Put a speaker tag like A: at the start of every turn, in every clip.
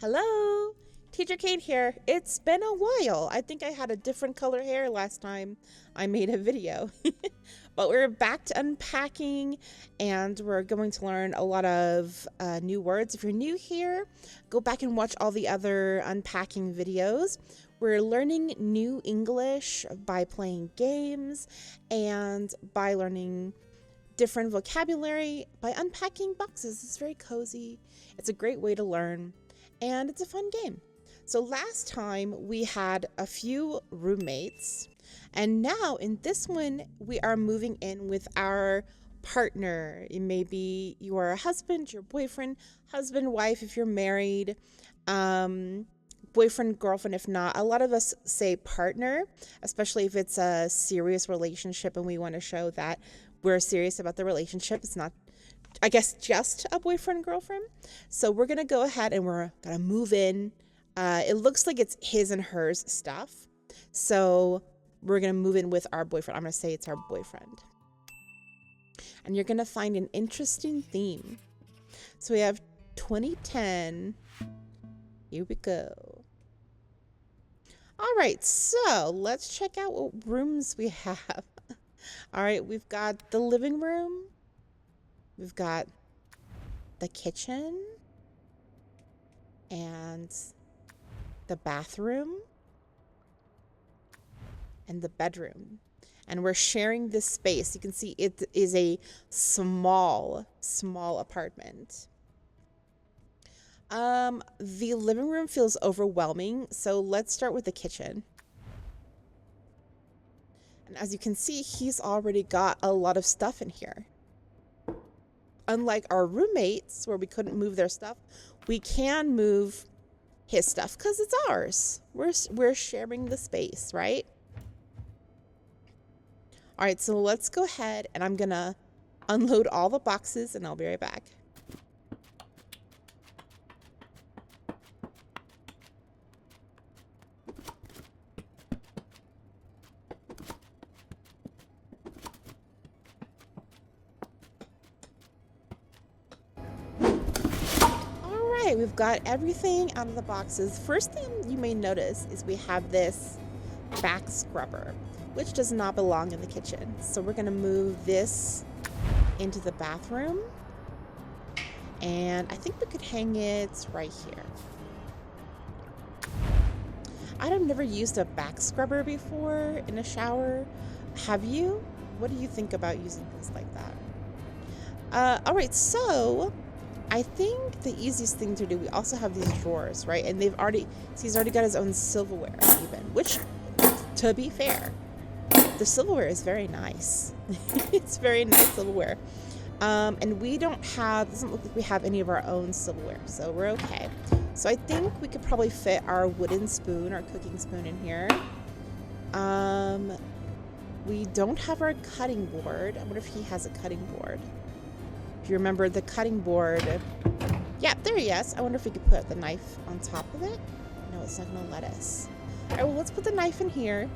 A: Hello, Teacher Kate here. It's been a while. I think I had a different color hair last time I made a video. But we're back to unpacking and we're going to learn a lot of new words. If you're new here, go back and watch all the other unpacking videos. We're learning new English by playing games and by learning different vocabulary by unpacking boxes. It's very cozy. It's a great way to learn. And it's a fun game. So last time we had a few roommates, and now in this one we are moving in with our partner. It may be your husband, your boyfriend, husband, wife if you're married, boyfriend, girlfriend if not. A lot of us say partner, especially if it's a serious relationship and we want to show that we're serious about the relationship. It's not, I guess, just a boyfriend, girlfriend. So we're going to go ahead and we're going to move in. It looks like it's his and hers stuff. So we're going to move in with our boyfriend. I'm going to say it's our boyfriend. And you're going to find an interesting theme. So we have 2010. Here we go. All right, so let's check out what rooms we have. All right, we've got the living room. We've got the kitchen and the bathroom and the bedroom. And we're sharing this space. You can see it is a small apartment. The living room feels overwhelming, so let's start with the kitchen. And as you can see, he's already got a lot of stuff in here. Unlike our roommates, where we couldn't move their stuff, we can move his stuff because it's ours. We're sharing the space, right? All right, so let's go ahead and I'm gonna unload all the boxes and I'll be right back. We've got everything out of the boxes. First thing you may notice is we have this back scrubber, which does not belong in the kitchen. So we're gonna move this into the bathroom. And I think we could hang it right here. I've never used a back scrubber before in a shower. Have you? What do you think about using things like that? All right, so I think the easiest thing to do, we also have these drawers, right? And he's already got his own silverware even, which, to be fair, the silverware is very nice. It's very nice silverware. And we doesn't look like we have any of our own silverware, so we're okay. So I think we could probably fit our wooden spoon, our cooking spoon in here. We don't have our cutting board. I wonder if he has a cutting board. If you remember the cutting board, yeah, there he is. I wonder if we could put the knife on top of it. No, it's not gonna let us. All right, well, let's put the knife in here.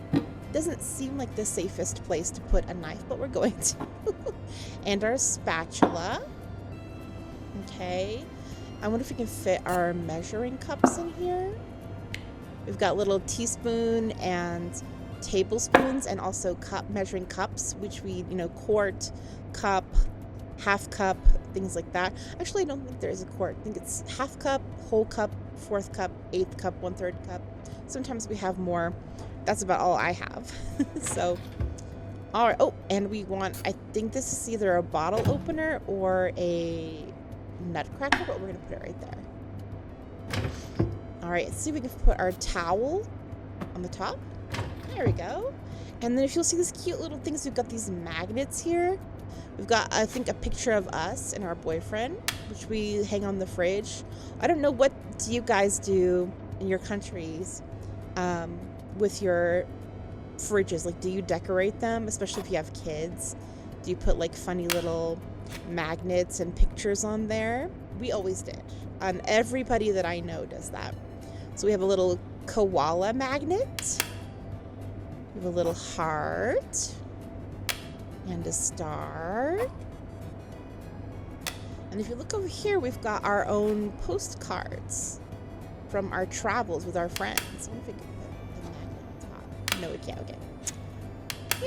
A: Doesn't seem like the safest place to put a knife, but we're going to. And our spatula. Okay. I wonder if we can fit our measuring cups in here. We've got little teaspoon and tablespoons and also measuring cups, which we, quart, cup, half cup, things like that. Actually, I don't think there is a quart. I think it's half cup, whole cup, fourth cup, eighth cup, 1/3 cup. Sometimes we have more. That's about all I have. So, all right. Oh, and I think this is either a bottle opener or a nutcracker, but we're going to put it right there. All right, let's see if we can put our towel on the top. There we go. And then if you'll see these cute little things, we've got these magnets here. We've got, I think, a picture of us and our boyfriend, which we hang on the fridge. I don't know, what do you guys do in your countries with your fridges? Like, do you decorate them, especially if you have kids? Do you put like funny little magnets and pictures on there? We always did. And everybody that I know does that. So we have a little koala magnet. We have a little heart. And a star. And if you look over here, we've got our own postcards. from our travels with our friends. I wonder if we can put the magnet on top. No, we can't. Okay.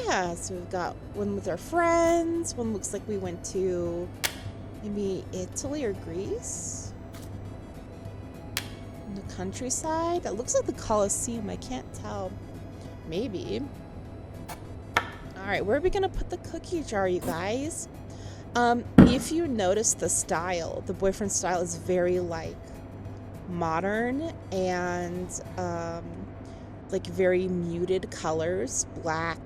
A: Yeah, so we've got one with our friends. One looks like we went to maybe Italy or Greece. In the countryside. That looks like the Colosseum. I can't tell. Maybe. Alright, where are we going to put the cookie jar, you guys? If you notice the style, the boyfriend style is very, like, modern and, like, very muted colors. Black,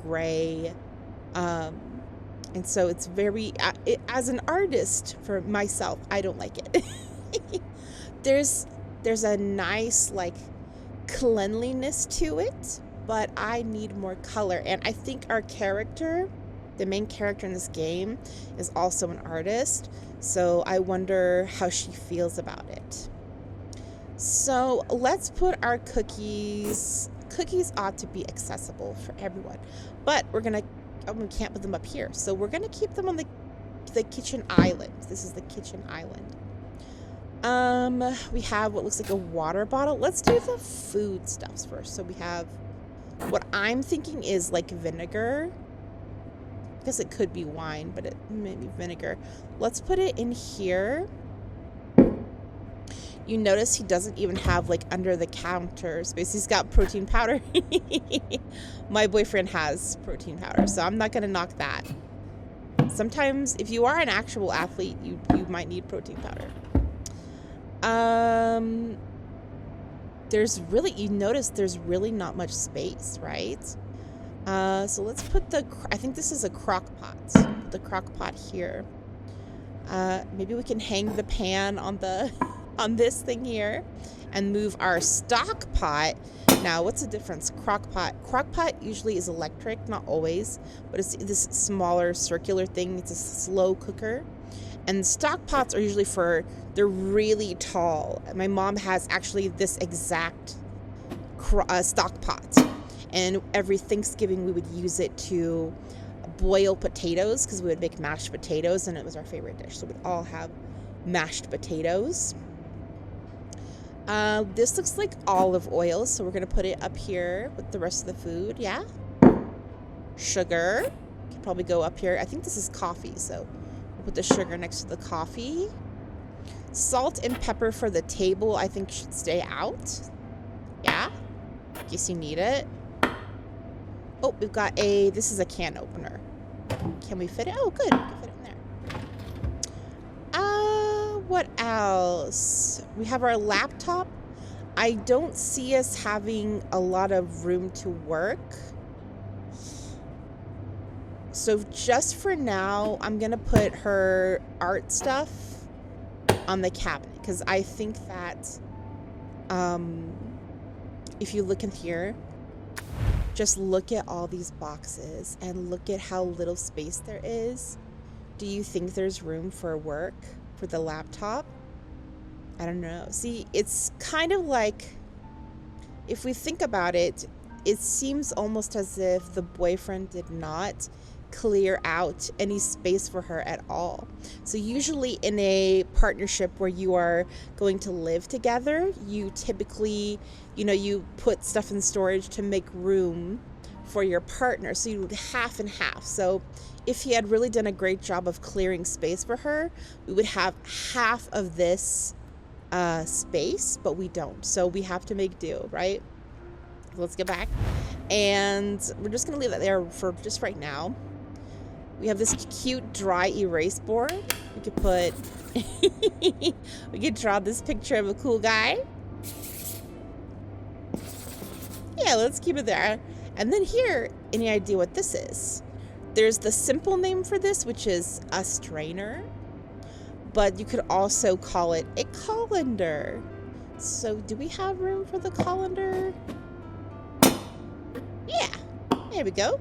A: gray, and so it's very, as an artist, for myself, I don't like it. There's a nice, like, cleanliness to it, but I need more color. And I think our character, the main character in this game, is also an artist, so I wonder how she feels about it. So let's put our cookies. Cookies ought to be accessible for everyone, but we can't put them up here, so we're gonna keep them on the kitchen island. This is the kitchen island. We have what looks like a water bottle. Let's do the food stuffs first. So we have, what I'm thinking is like vinegar. I guess it could be wine, but it may be vinegar. Let's put it in here. You notice he doesn't even have, like, under the counter space. He's got protein powder. My boyfriend has protein powder, so I'm not going to knock that. Sometimes, if you are an actual athlete, you might need protein powder. You notice there's really not much space, right? So let's put I think this is a crock pot. Put the crock pot here. Maybe we can hang the pan on on this thing here and move our stock pot. Now, what's the difference? Crock pot usually is electric, not always, but it's this smaller circular thing. It's a slow cooker. And stock pots are usually they're really tall. My mom has actually this exact stock pot. And every Thanksgiving we would use it to boil potatoes, because we would make mashed potatoes, and it was our favorite dish. So we'd all have mashed potatoes. This looks like olive oil, so we're going to put it up here with the rest of the food. Yeah. Sugar. Could probably go up here. I think this is coffee, so we'll put the sugar next to the coffee. Salt and pepper for the table, I think, should stay out. Yeah. In case you need it. Oh, we've got this is a can opener. Can we fit it? Oh, good. We can fit it in there. What else? We have our laptop. I don't see us having a lot of room to work. So just for now, I'm going to put her art stuff on the cabinet, because I think that if you look in here, just look at all these boxes and look at how little space there is. Do you think there's room for work for the laptop? I don't know. See, it's kind of like, if we think about it, it seems almost as if the boyfriend did not clear out any space for her at all. So usually in a partnership where you are going to live together, you typically, you put stuff in storage to make room for your partner. So you would half and half. So if he had really done a great job of clearing space for her, we would have half of this space, but we don't. So we have to make do, right? Let's get back. And we're just going to leave that there for just right now. We have this cute dry erase board. We could put, we could draw this picture of a cool guy. Yeah, let's keep it there. And then here, any idea what this is? There's the simple name for this, which is a strainer. But you could also call it a colander. So do we have room for the colander? Yeah, there we go.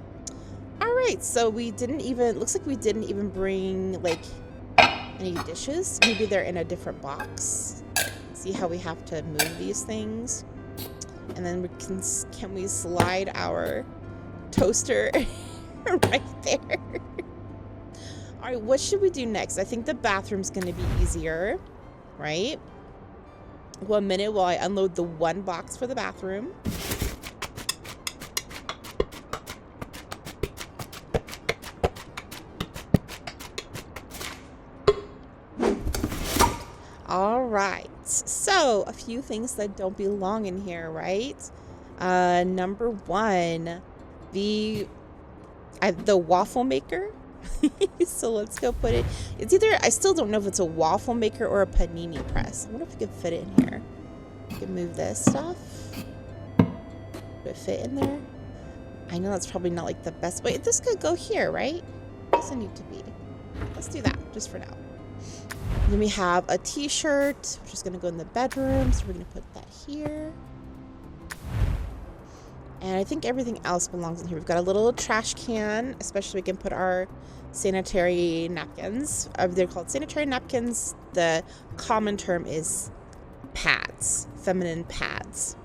A: All right, so looks like we didn't even bring, like, any dishes. Maybe they're in a different box. See how we have to move these things? And then can we slide our toaster right there? All right, what should we do next? I think the bathroom's going to be easier, right? 1 minute while I unload the one box for the bathroom. All right, so a few things that don't belong in here, right? Number one, the waffle maker. So let's go put it. It's either, I still don't know if it's a waffle maker or a panini press. I wonder if we can fit it in here. We can move this stuff. Would it fit in there? I know that's probably not like the best way. This could go here, right? It doesn't need to be. Let's do that just for now. Then we have a t-shirt, which is going to go in the bedroom. So we're going to put that here. And I think everything else belongs in here. We've got a little trash can, especially we can put our sanitary napkins. They're called sanitary napkins. The common term is pads, feminine pads.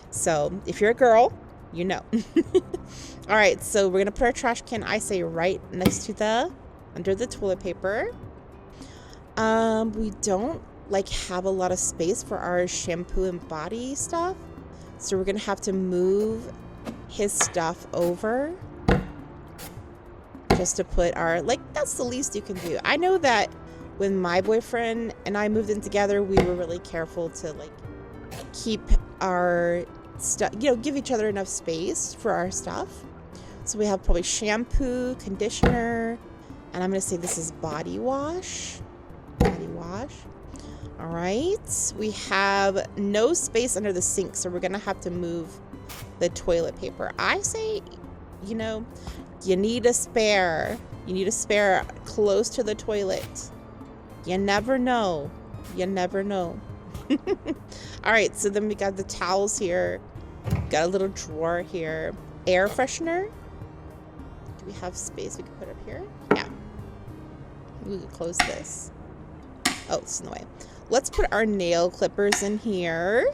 A: So if you're a girl, you know. All right, so we're going to put our trash can, I say, right next to under the toilet paper. We don't have a lot of space for our shampoo and body stuff. So we're going to have to move his stuff over just to put our, that's the least you can do. I know that when my boyfriend and I moved in together, we were really careful to keep our stuff, give each other enough space for our stuff. So we have probably shampoo, conditioner, and I'm going to say this is body wash. Body wash. All right, we have no space under the sink, so we're gonna have to move the toilet paper. I say, you need a spare. You need a spare close to the toilet. You never know. You never know. All right, so then we got the towels here. Got a little drawer here. Air freshener. Do we have space we can put up here? Yeah. We can close this. Oh, it's in the way. Let's put our nail clippers in here.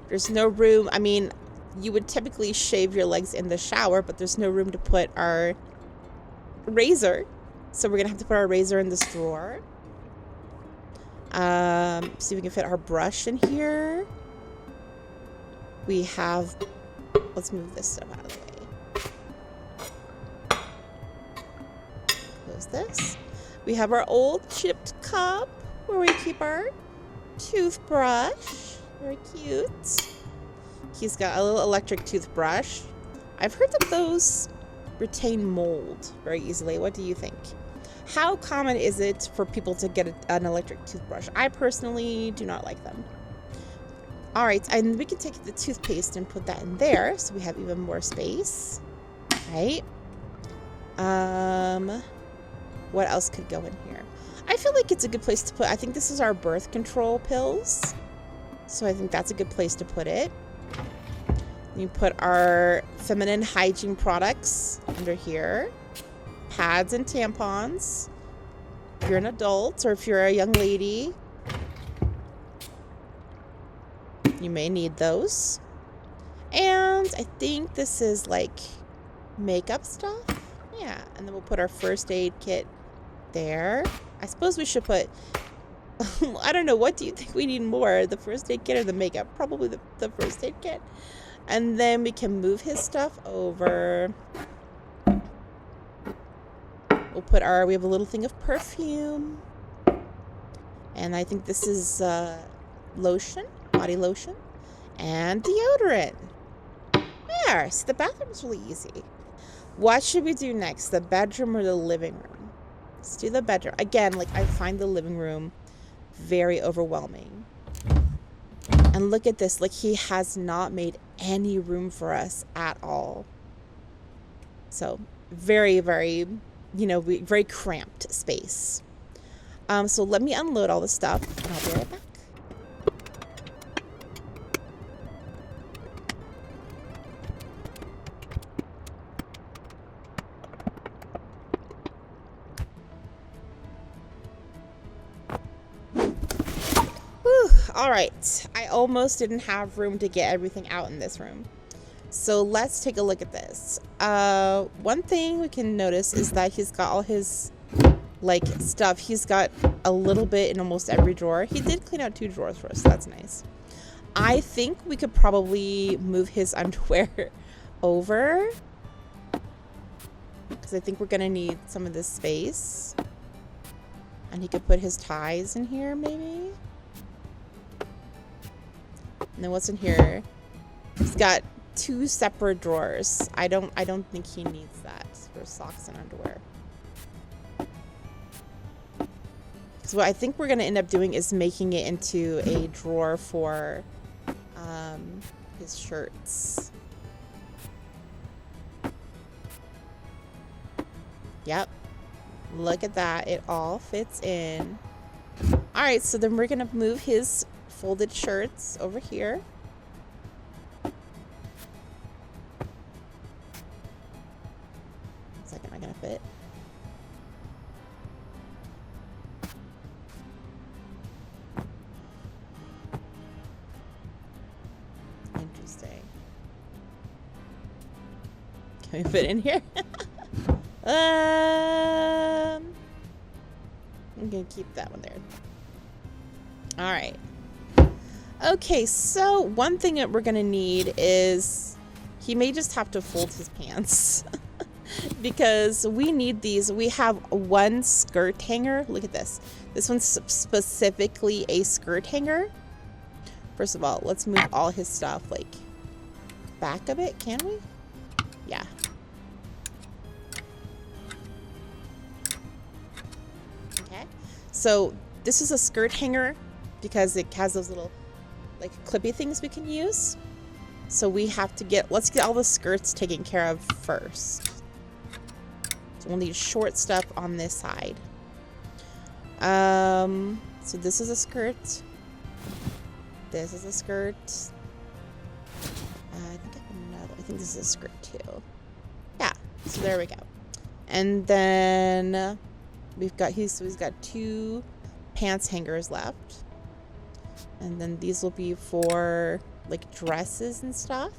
A: There's no room. I mean, you would typically shave your legs in the shower, but there's no room to put our razor. So we're going to have to put our razor in this drawer. See if we can fit our brush in here. We have, let's move this stuff out of the way. Close this. We have our old chipped cup where we keep our toothbrush. Very cute. He's got a little electric toothbrush. I've heard that those retain mold very easily. What do you think? How common is it for people to get an electric toothbrush? I personally do not like them. All right, and we can take the toothpaste and put that in there so we have even more space. Right? What else could go in here? I feel like it's a good place to put, I think this is our birth control pills. So I think that's a good place to put it. You put our feminine hygiene products under here. Pads and tampons. If you're an adult or if you're a young lady, you may need those. And I think this is makeup stuff. Yeah, and then we'll put our first aid kit there. I suppose we should put, I don't know, what do you think we need more? The first aid kit or the makeup? Probably the first aid kit. And then we can move his stuff over. We'll put we have a little thing of perfume. And I think this is lotion, body lotion, and deodorant. There, see, the bathroom is really easy. What should we do next, the bedroom or the living room? Let's do the bedroom. Again, I find the living room very overwhelming. And look at this, he has not made any room for us at all. So very, very, very cramped space. So let me unload all the stuff and I'll be right back. All right, I almost didn't have room to get everything out in this room. So let's take a look at this. One thing we can notice is that he's got all his like stuff. He's got a little bit in almost every drawer. He did clean out 2 drawers for us. So that's nice. I think we could probably move his underwear over, because I think we're gonna need some of this space. And he could put his ties in here, maybe. And then what's in here? He's got 2 separate drawers. I don't think he needs that for socks and underwear. So what I think we're gonna end up doing is making it into a drawer for his shirts. Yep. Look at that. It all fits in. All right, so then we're going to move his folded shirts over here. Is that going to fit? Interesting. Can we fit in here? I'm gonna keep that one there. All right. Okay, so one thing that we're gonna need is he may just have to fold his pants because we need these. We have one skirt hanger. Look at this. This one's specifically a skirt hanger. First of all, let's move all his stuff like back a bit. Can we? Yeah. So this is a skirt hanger because it has those little like clippy things we can use. So we have to let's get all the skirts taken care of first. So we'll need short stuff on this side. So this is a skirt. This is a skirt. I think I have another. I think this is a skirt too. Yeah. So there we go. And then we've got he's got 2 pants hangers left. And then these will be for like dresses and stuff.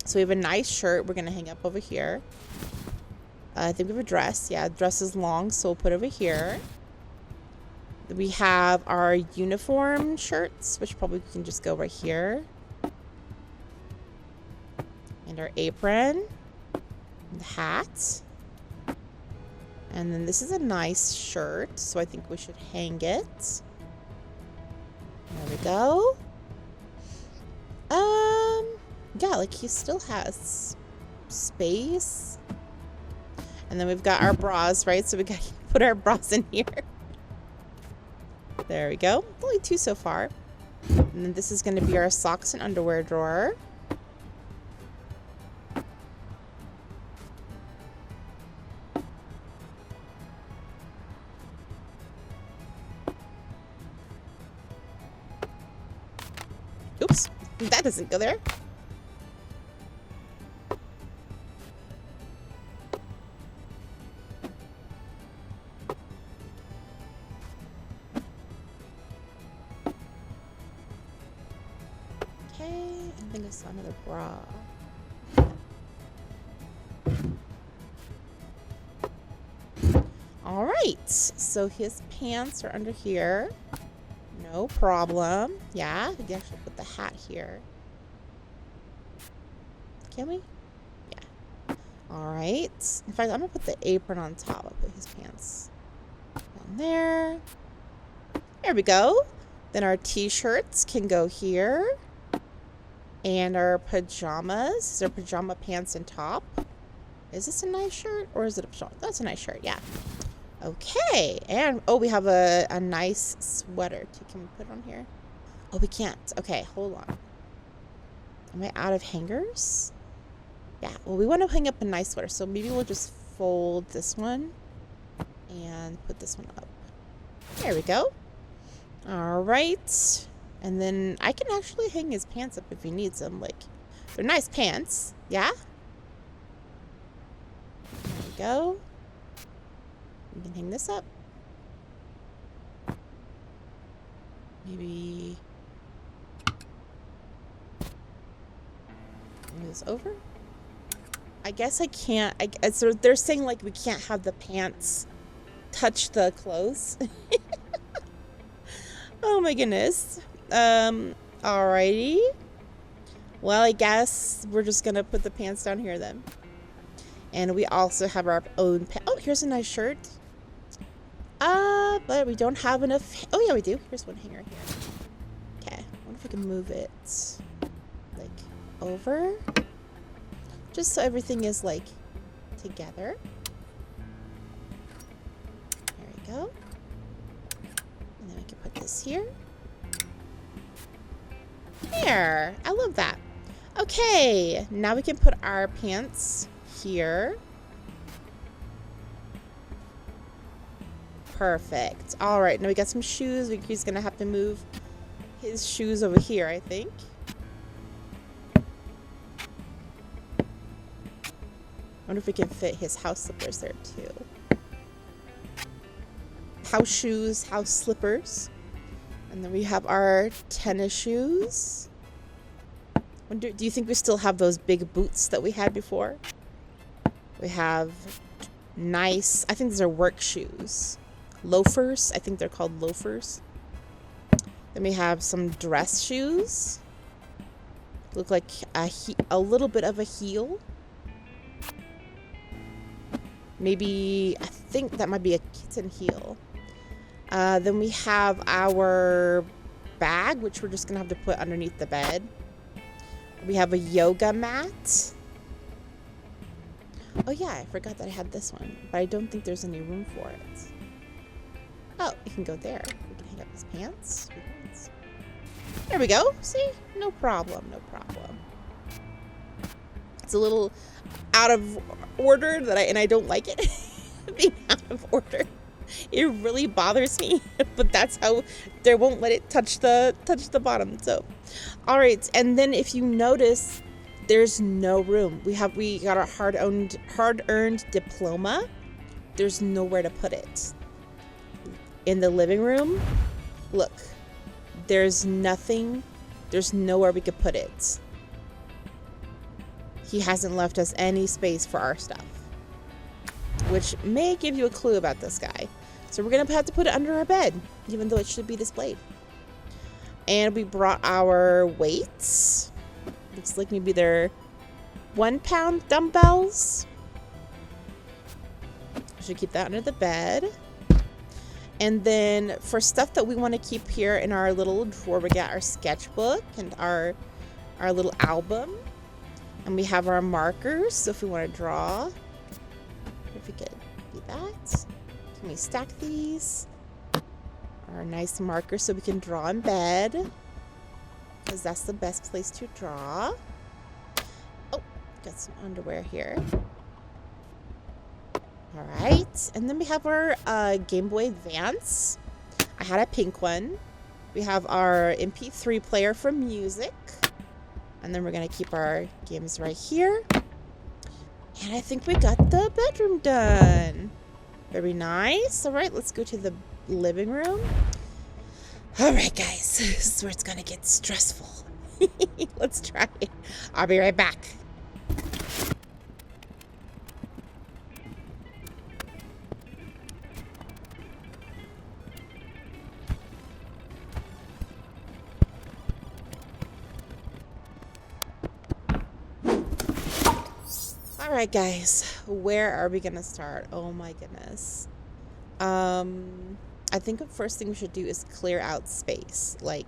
A: So we have a nice shirt we're gonna hang up over here. I think we have a dress. Yeah, the dress is long, so we'll put it over here. We have our uniform shirts, which probably can just go right here. And our apron. And the hat. And then this is a nice shirt, so I think we should hang it. There we go. Yeah, like he still has space. And then we've got our bras, right? So we got to put our bras in here. There we go. Only 2 so far. And then this is going to be our socks and underwear drawer. Oops, that doesn't go there. Okay, I think I saw another bra. All right, so his pants are under here. No problem. Yeah, we can actually put the hat here. Can we? Yeah. All right. In fact, I'm gonna put the apron on top. I'll put his pants down there. There we go. Then our t-shirts can go here. And our pajamas. These are pajama pants and top. Is this a nice shirt or is it a pajama? That's a nice shirt, yeah. Okay, and oh, we have a nice sweater too. Can we put it on here? Oh, we can't. Okay, hold on. Am I out of hangers? Yeah, well, we want to hang up a nice sweater, so maybe we'll just fold this one and put this one up. There we go. All right, and then I can actually hang his pants up if he needs them. Like, they're nice pants, yeah? There we go. We can hang this up. Maybe move this over. I guess I can't. So they're saying like we can't have the pants touch the clothes. Oh my goodness. Alrighty. Well, I guess we're just gonna put the pants down here then. And we also have our own oh, here's a nice shirt. But we don't have enough. Oh yeah, we do. Here's one hanger here. Okay. I wonder if we can move it like over. Just so everything is like together. There we go. And then we can put this here. There. I love that. Okay. Now we can put our pants here. Perfect. All right. Now we got some shoes. He's going to have to move his shoes over here, I think. I wonder if we can fit his house slippers there too. House shoes, house slippers. And then we have our tennis shoes. Do you think we still have those big boots that we had before? We have nice, I think these are work shoes. Loafers, I think they're called loafers. Then we have some dress shoes. Look like a little bit of a heel. Maybe, I think that might be a kitten heel. Then we have our bag, which we're just going to have to put underneath the bed. We have a yoga mat. Oh yeah, I forgot that I had this one, but I don't think there's any room for it. Oh, it can go there. We can hang up his pants. There we go. See? No problem, no problem. It's a little out of order and I don't like it being out of order. It really bothers me, but that's how they won't let it touch the bottom. So, all right, and then if you notice, there's no room. We got our hard-earned diploma. There's nowhere to put it. In the living room, look, there's nothing. There's nowhere we could put it. He hasn't left us any space for our stuff, which may give you a clue about this guy. So we're gonna have to put it under our bed, even though it should be displayed. And we brought our weights. Looks like maybe they're 1 pound dumbbells. Should keep that under the bed. And then for stuff that we want to keep here in our little drawer, we got our sketchbook and our little album. And we have our markers, so if we want to draw, if we could do that. Can we stack these? Our nice markers so we can draw in bed, because that's the best place to draw. Oh, got some underwear here. All right, and then we have our Game Boy Advance. I had a pink one. We have our MP3 player for music. And then we're going to keep our games right here. And I think we got the bedroom done. Very nice. All right, let's go to the living room. All right, guys. This is where it's going to get stressful. Let's try it. I'll be right back. Alright guys, where are we gonna start? Oh my goodness. I think the first thing we should do is clear out space. Like,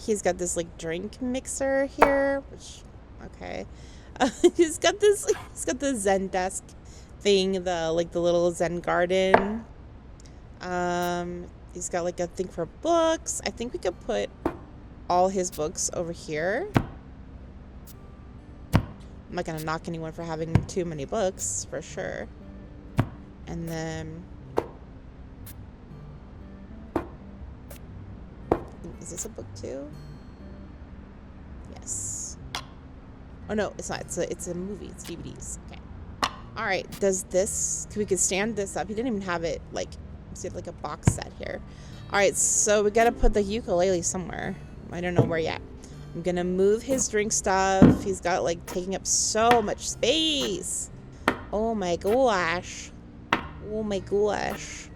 A: he's got this like drink mixer here, which, okay. He's got the Zen desk thing, the little Zen garden. He's got like a thing for books. I think we could put all his books over here. I'm not gonna knock anyone for having too many books, for sure. And then, is this a book too? Yes. Oh no, it's not. It's a movie. It's DVDs. Okay. All right. Does this? We could stand this up. He didn't even have it like. Let's see, like a box set here. All right. So we gotta put the ukulele somewhere. I don't know where yet. I'm gonna move his drink stuff. He's got like taking up so much space. Oh my gosh. Oh my gosh.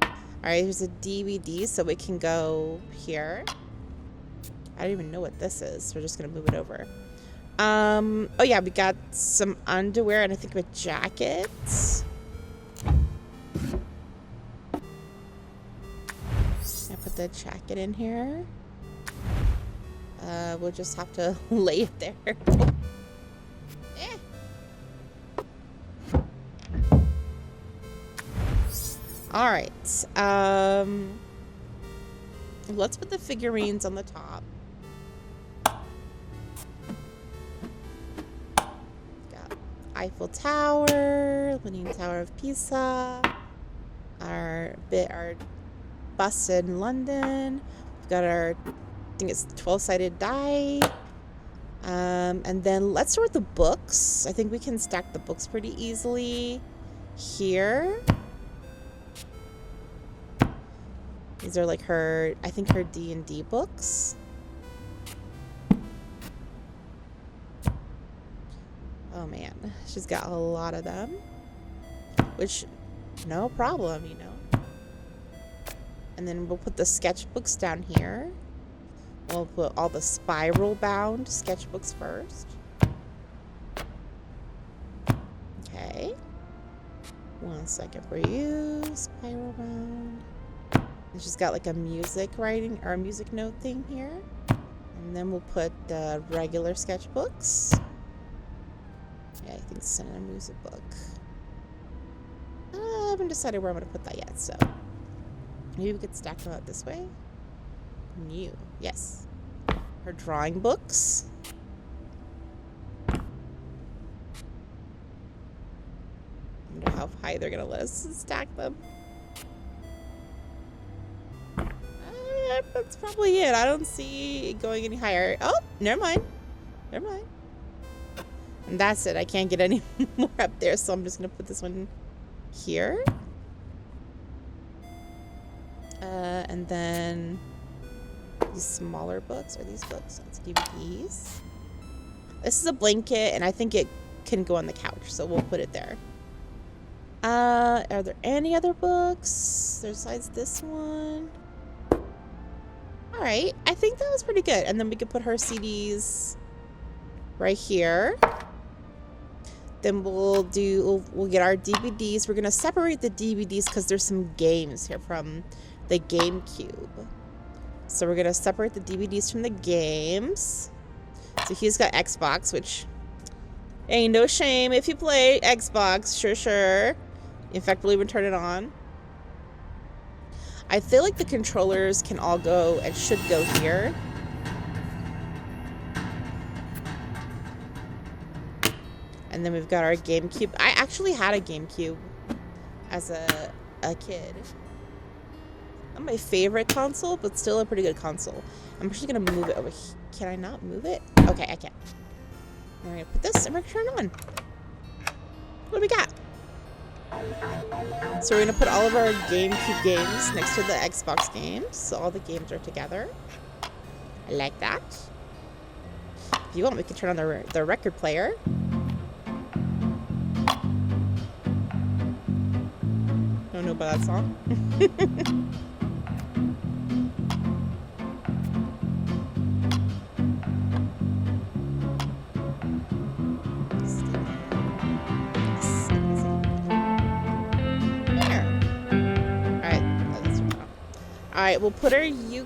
A: Alright, here's a DVD so we can go here. I don't even know what this is. We're just gonna move it over. Oh yeah, we got some underwear and I think a jacket. I put the jacket in here. We'll just have to lay it there. All right. Let's put the figurines on the top. Got Eiffel Tower, Leaning Tower of Pisa, our bus in London. We've got our, I think it's 12-sided die. And then let's sort the books. I think we can stack the books pretty easily here. These are like her, I think her D&D books. Oh man, she's got a lot of them. Which, no problem, you know. And then we'll put the sketchbooks down here. We'll put all the spiral bound sketchbooks first. Okay. 1 second for you, spiral bound. And she's got like a music writing or a music note thing here. And then we'll put the regular sketchbooks. Yeah, I think it's in a music book. I haven't decided where I'm going to put that yet, so maybe we could stack them out this way. New. Yes. Her drawing books. I wonder how high they're going to let us stack them. That's probably it. I don't see it going any higher. Oh, never mind. Never mind. And that's it. I can't get any more up there, so I'm just going to put this one here. And then these smaller books, or these books, it's DVDs. This is a blanket, and I think it can go on the couch, so we'll put it there. Are there any other books besides this one? All right, I think that was pretty good. And then we could put her CDs right here. Then we'll get our DVDs. We're gonna separate the DVDs because there's some games here from the GameCube. So we're gonna separate the DVDs from the games. So he's got Xbox, which ain't no shame if you play Xbox, sure. In fact, we'll even turn it on. I feel like the controllers can all go and should go here. And then we've got our GameCube. I actually had a GameCube as a kid. Not my favorite console, but still a pretty good console. I'm actually gonna move it over here. Can I not move it? Okay, I can. We're gonna put this and we're gonna turn it on. What do we got? So we're gonna put all of our GameCube games next to the Xbox games, so all the games are together. I like that. If you want, we can turn on the record player. Don't know about that song. All right, we'll put our ukulele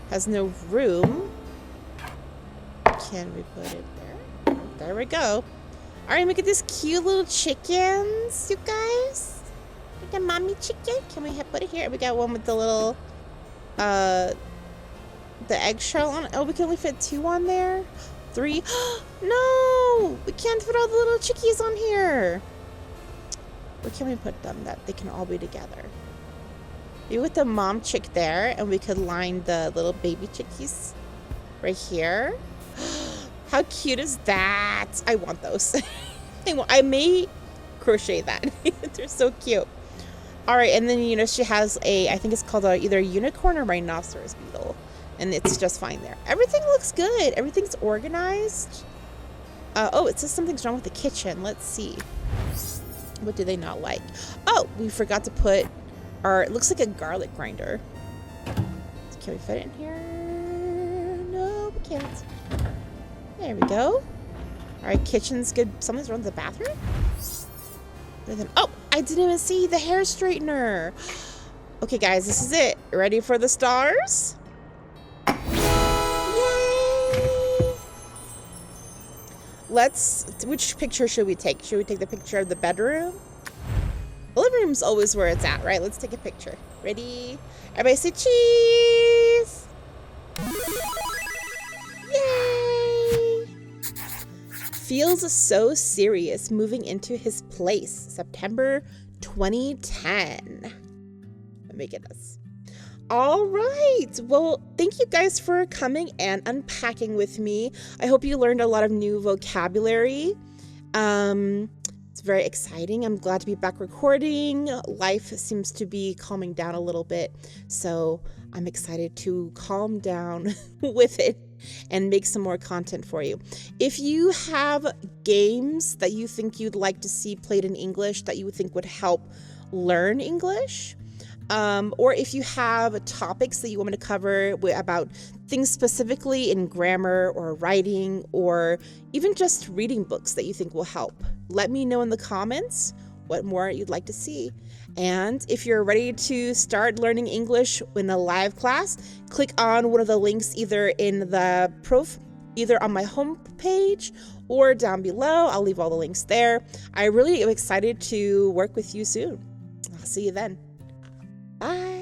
A: has no room. Can we put it there? There we go. All right, look at these cute little chickens, you guys. Like a mommy chicken. Can we put it here? We got one with the little, the eggshell on. Oh, we can only fit 2 on there. 3. No, we can't fit all the little chickies on here. Where can we put them that they can all be together? Maybe with the mom chick there, and we could line the little baby chickies right here. How cute is that? I want those. I may crochet that. They're so cute. All right, and then, you know, she has a, I think it's called either a unicorn or rhinoceros beetle. And it's just fine there. Everything looks good. Everything's organized. Oh, it says something's wrong with the kitchen. Let's see. What do they not like? Oh, we forgot to put our, it looks like a garlic grinder. Can we fit it in here? No, we can't. There we go. All right, kitchen's good. Something's wrong with the bathroom? Oh, I didn't even see the hair straightener. Okay, guys, this is it. Ready for the stars? Yay! Which picture should we take? Should we take the picture of the bedroom? The living room's always where it's at, right? Let's take a picture. Ready? Everybody say cheese! Yay! Feels so serious moving into his place. September 2010. Let me get this. All right. Well, thank you guys for coming and unpacking with me. I hope you learned a lot of new vocabulary. It's very exciting. I'm glad to be back recording. Life seems to be calming down a little bit, so I'm excited to calm down with it and make some more content for you. If you have games that you think you'd like to see played in English that you would think would help learn English, or if you have topics that you want me to cover about things specifically in grammar or writing, or even just reading books that you think will help, let me know in the comments what more you'd like to see. And if you're ready to start learning English in a live class, click on one of the links either in the either on my homepage or down below. I'll leave all the links there. I really am excited to work with you soon. I'll see you then. Bye.